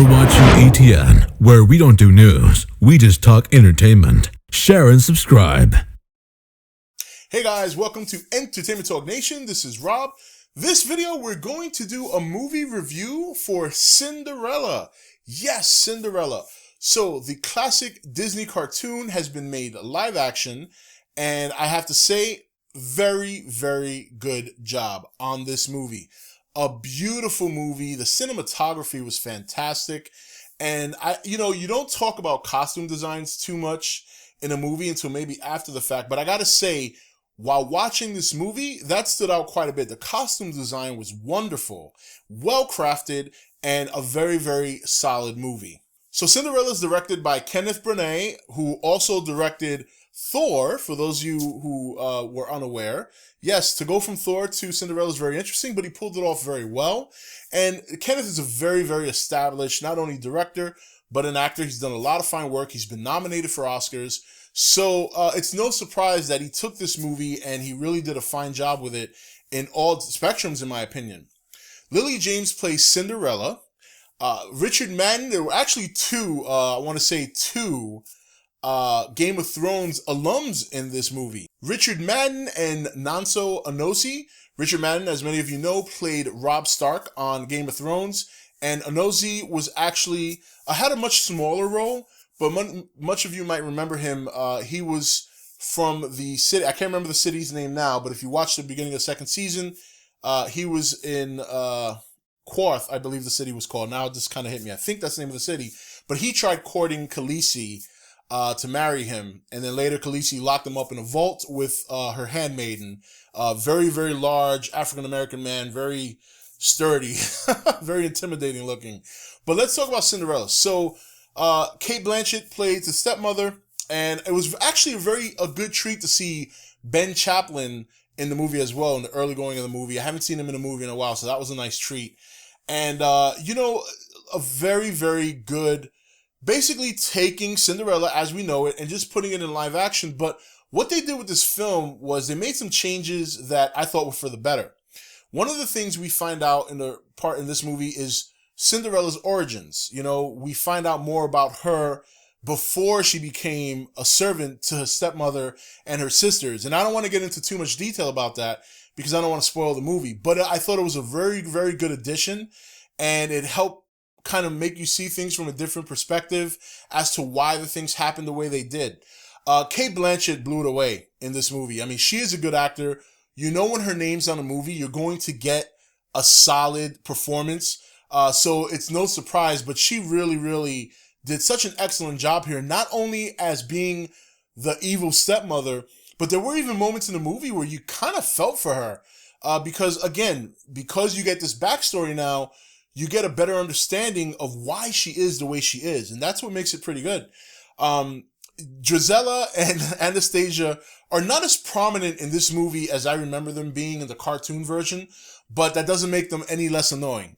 You're watching E.T.N, where we don't do news, we just talk entertainment. Share and subscribe. Hey guys, welcome to Entertainment Talk Nation. This is Rob. This video, we're going to do a movie review for Cinderella. Yes, Cinderella. So the classic Disney cartoon has been made live action, and I have to say, very, very good job on this movie. A beautiful movie. The cinematography was fantastic. And you don't talk about costume designs too much in a movie until maybe after the fact. But I gotta say, while watching this movie, that stood out quite a bit. The costume design was wonderful, well crafted, and a very, very solid movie. So Cinderella is directed by Kenneth Branagh, who also directed Thor, for those of you who were unaware. Yes, to go from Thor to Cinderella is very interesting, but he pulled it off very well. And Kenneth is a very, very established, not only director, but an actor. He's done a lot of fine work. He's been nominated for Oscars. So it's no surprise that he took this movie and he really did a fine job with it in all spectrums, in my opinion. Lily James plays Cinderella. Richard Madden, there were actually two Game of Thrones alums in this movie. Richard Madden and Nonso Anozie. Richard Madden, as many of you know, played Robb Stark on Game of Thrones, and Anozie was actually had a much smaller role, but much of you might remember him. He was from the city. I can't remember the city's name now, but if you watch the beginning of the second season, he was in Quarth, I believe the city was called. Now it just kind of hit me. I think that's the name of the city. But he tried courting Khaleesi to marry him, and then later Khaleesi locked him up in a vault with her handmaiden. Very, very large African-American man, very sturdy, very intimidating looking. But let's talk about Cinderella. So Cate Blanchett played the stepmother, and it was actually a good treat to see Ben Chaplin in the movie as well, in the early going of the movie. I haven't seen him in a movie in a while, so that was a nice treat. And, a very, very good, basically taking Cinderella as we know it and just putting it in live action. But what they did with this film was they made some changes that I thought were for the better. One of the things we find out in this movie is Cinderella's origins. We find out more about her before she became a servant to her stepmother and her sisters. And I don't want to get into too much detail about that because I don't want to spoil the movie. But I thought it was a very, very good addition, and it helped kind of make you see things from a different perspective as to why the things happened the way they did. Cate Blanchett blew it away in this movie. I mean, she is a good actor. When her name's on a movie, you're going to get a solid performance. So it's no surprise, but she really, really did such an excellent job here, not only as being the evil stepmother, but there were even moments in the movie where you kind of felt for her. Because you get this backstory now, you get a better understanding of why she is the way she is. And that's what makes it pretty good. Drizella and Anastasia are not as prominent in this movie as I remember them being in the cartoon version, but that doesn't make them any less annoying.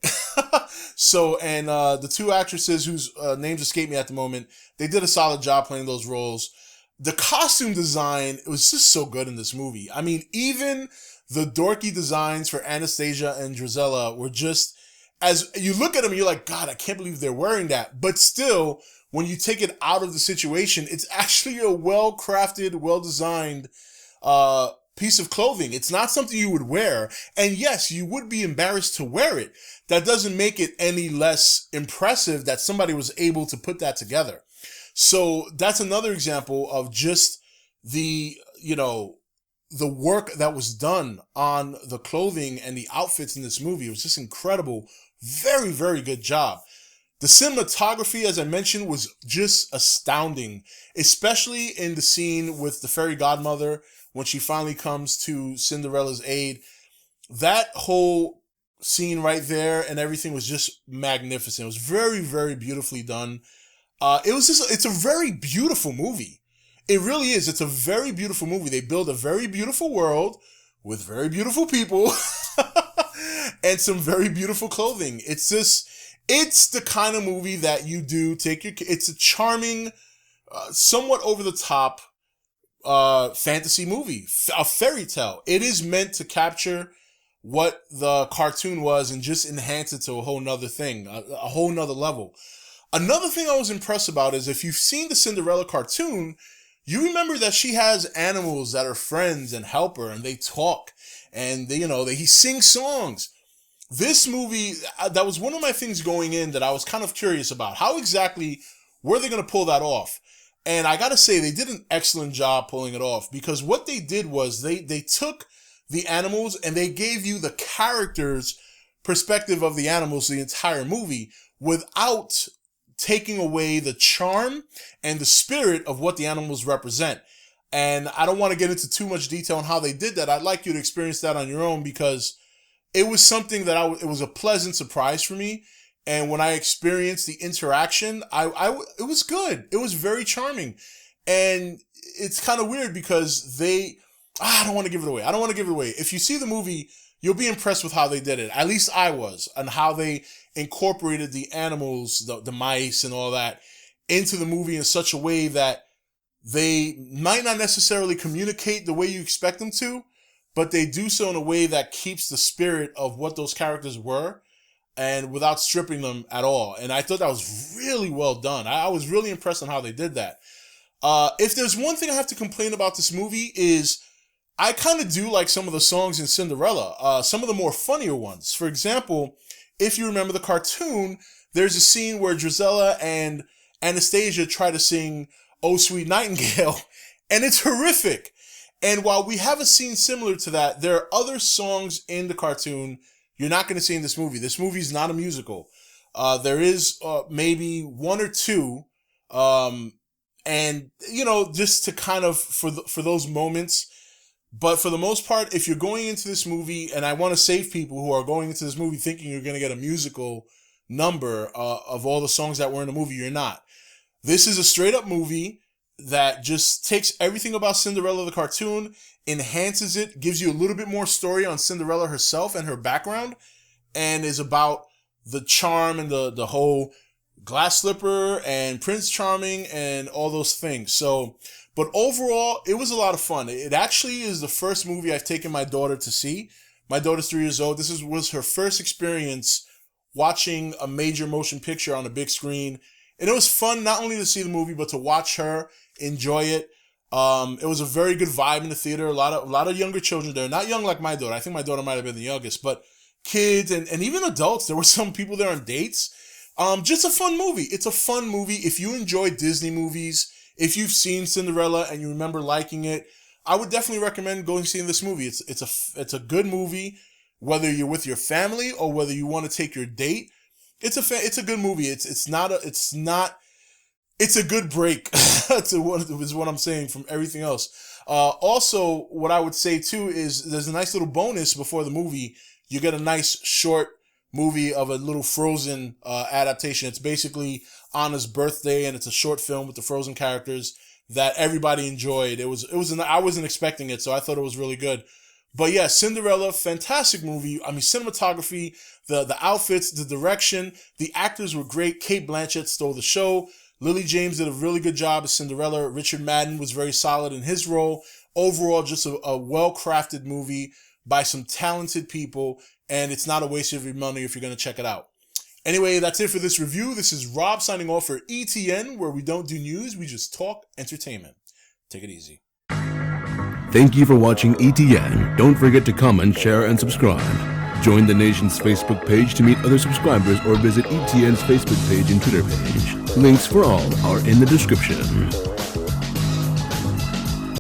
So, and the two actresses whose names escape me at the moment, they did a solid job playing those roles. The costume design, it was just so good in this movie. I mean, even the dorky designs for Anastasia and Drizella were just, as you look at them, you're like, God, I can't believe they're wearing that. But still, when you take it out of the situation, it's actually a well-crafted, well-designed piece of clothing. It's not something you would wear. And yes, you would be embarrassed to wear it. That doesn't make it any less impressive that somebody was able to put that together. So that's another example of just the work that was done on the clothing and the outfits in this movie. It was just incredible. Very, very good job. The cinematography, as I mentioned, was just astounding, especially in the scene with the fairy godmother when she finally comes to Cinderella's aid. That whole scene right there and everything was just magnificent. It was very, very beautifully done. It's a very beautiful movie. It really is. It's a very beautiful movie. They build a very beautiful world with very beautiful people and some very beautiful clothing. It's the kind of movie that you do it's a charming, somewhat over the top, fantasy movie, a fairy tale. It is meant to capture what the cartoon was and just enhance it to a whole nother thing, a whole nother level. Another thing I was impressed about is if you've seen the Cinderella cartoon, you remember that she has animals that are friends and help her, and they talk, and he sings songs. This movie, that was one of my things going in that I was kind of curious about. How exactly were they going to pull that off? And I got to say, they did an excellent job pulling it off, because what they did was they took the animals and they gave you the characters' perspective of the animals the entire movie without taking away the charm and the spirit of what the animals represent. And I don't want to get into too much detail on how they did that. I'd like you to experience that on your own, because it was something that it was a pleasant surprise for me. And when I experienced the interaction, it was good. It was very charming. And it's kind of weird because I don't want to give it away. If you see the movie, you'll be impressed with how they did it. At least I was, and how they incorporated the animals, the mice and all that into the movie in such a way that they might not necessarily communicate the way you expect them to, but they do so in a way that keeps the spirit of what those characters were and without stripping them at all. And I thought that was really well done. I was really impressed on how they did that. If there's one thing I have to complain about this movie is I kind of do like some of the songs in Cinderella, some of the more funnier ones. For example, if you remember the cartoon, there's a scene where Drizella and Anastasia try to sing "Oh Sweet Nightingale," and it's horrific. And while we have a scene similar to that, there are other songs in the cartoon you're not going to see in this movie. This movie is not a musical. There is maybe one or two, and just to kind of for those moments. But for the most part, if you're going into this movie, and I want to save people who are going into this movie thinking you're going to get a musical number of all the songs that were in the movie, you're not. This is a straight up movie that just takes everything about Cinderella the cartoon, enhances it, gives you a little bit more story on Cinderella herself and her background, and is about the charm and the whole glass slipper and Prince Charming and all those things. So, but overall, it was a lot of fun. It actually is the first movie I've taken my daughter to see. My daughter's 3 years old. This was her first experience watching a major motion picture on a big screen. And it was fun not only to see the movie, but to watch her enjoy it. It was a very good vibe in the theater. A lot of younger children there. Not young like my daughter. I think my daughter might have been the youngest. But kids and even adults. There were some people there on dates. Just a fun movie. It's a fun movie. If you enjoy Disney movies, if you've seen Cinderella and you remember liking it, I would definitely recommend going and seeing this movie. It's a good movie, whether you're with your family or whether you want to take your date. It's a good movie. It's a good break to what I'm saying from everything else. Also, what I would say too is there's a nice little bonus before the movie. You get a nice short movie of a little Frozen adaptation. It's basically Anna's birthday, and it's a short film with the Frozen characters that everybody enjoyed. I wasn't expecting it, so I thought it was really good. But yeah, Cinderella, fantastic movie. I mean, cinematography, the outfits, the direction, the actors were great. Cate Blanchett stole the show. Lily James did a really good job as Cinderella. Richard Madden was very solid in his role. Overall, just a well-crafted movie by some talented people, and it's not a waste of your money if you're going to check it out. Anyway, that's it for this review. This is Rob signing off for E.T.N, where we don't do news, we just talk entertainment. Take it easy. Thank you for watching E.T.N. Don't forget to comment, share, and subscribe. Join the nation's Facebook page to meet other subscribers or visit E.T.N's Facebook page and Twitter page. Links for all are in the description.